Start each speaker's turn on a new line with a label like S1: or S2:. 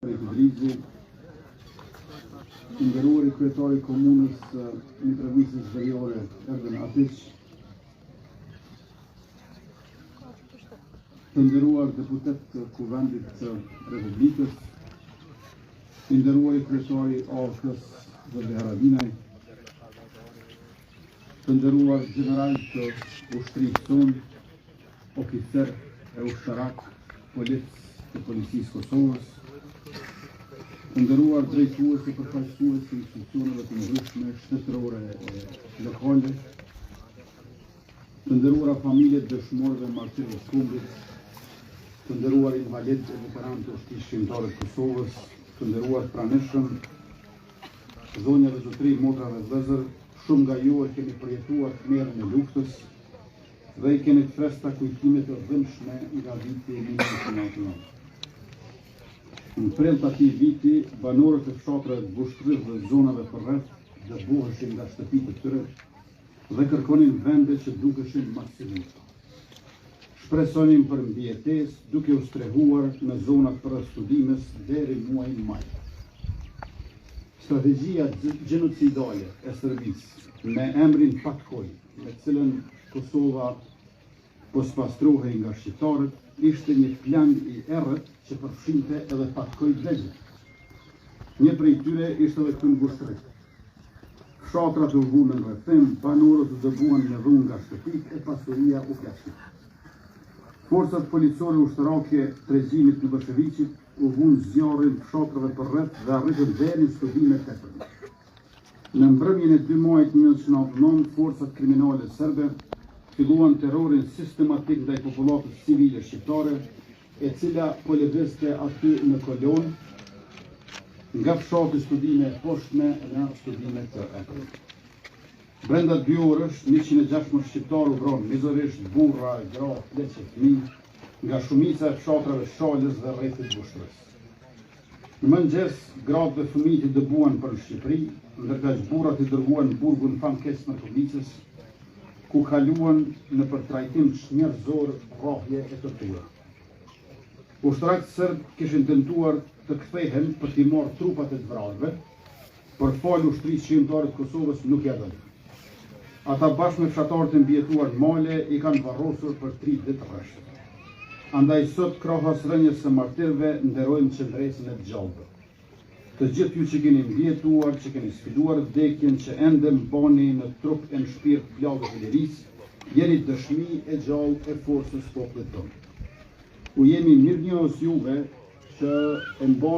S1: Kudrizi, nderuari kryetari i komunës Mitrovicës Veriore, Erden Atiq, të nderuar deputet të Kuvendit të Republikës, të nderuari kryetari i AOK-s Zoti Haradinaj, të nderuar general të ushtrisë tonë, oficer e ushtarak, polic të Policisë Kosovës, të nderuar drejtues e përfaqësues të institucioneve të ndryshme shtetërore e lokale, të nderuara familjet dëshmorëve martirëve të kombit, të nderuar invalid e veteran të ushtrisë shqiptare të Kosovës, të nderuar pranishëm, zonja dhe zotëri, motra dhe vëllezër, shumë nga ju e keni përjetuar tmerrën e luftës dhe i keni festa kujtime të dhimbshme nga viti 1999. Në prill të atij viti, banorët e fshatrave të Vushtrës dhe zonave përreth dëbuheshin nga shtëpitë e tyre dhe kërkonin vende që dukeshin më sigurt. Shpresonin për mbijetesë duke u strehuar në zonat për studimes deri muajin maj. Strategjia gjenocidale e Serbisë me emrin Patkoj, me cilën Kosova pospastrohej nga shqiptarët, ishte një plan i errët që përfshinte edhe Patkoj degjet. Një prej tyre ishte edhe këtu në Vushtrë. Fshatrat u vunën në rrethim, banorët u dëbuan me dhunë nga shtëpitë e pasuria u plagëshit. Forcat policore ushtarake të regjimit në Bolsheviqit u vunë zjarrin fshatrave përreth dhe arritën deri në studime tepër. Në mbrëmjen e 2 muajit 1999, forcat kriminale serbe filluan terrorin sistematik ndaj popullatës civile shqiptare, e cila po lëvizte aty në kolon nga fshati studime e poshtme në studime të epërt. Brenda 2 orësh, 116 shqiptarë u vronë mizërisht, burra, gra, pleqe, fëmijë, nga shumica e fshatrave Shalës dhe rrethit Vushtrës. Në mëngjes, gratë dhe fëmijët i dëbuan për Shqipëri, ndërkaq burrat i dërguan në burgun famkeq në Mërkovicës, ku kaluan në përtrajtim njerëzor, rrahje e torturë. Ushtarakët serb kishin tentuar të kthehen për t'i marrë trupat e të vrarëve, por fal ushtrisë shqiptare të Kosovës nuk ja doli. Ata bashkë me fshatarët e mbijetuar në male i kanë varrosur për 3 ditë rresht. Andaj sot krahas rënjes së martirëve nderojmë qendresën e gjallëve. Të gjithë ju që keni mbijetuar, që keni sfiduar vdekjen, që ende mbani në trup e në shpirt plagët e lirisë, jeni dëshmi e gjallë e forcës popullit tonë. U jemi mirënjohës juve që e mbani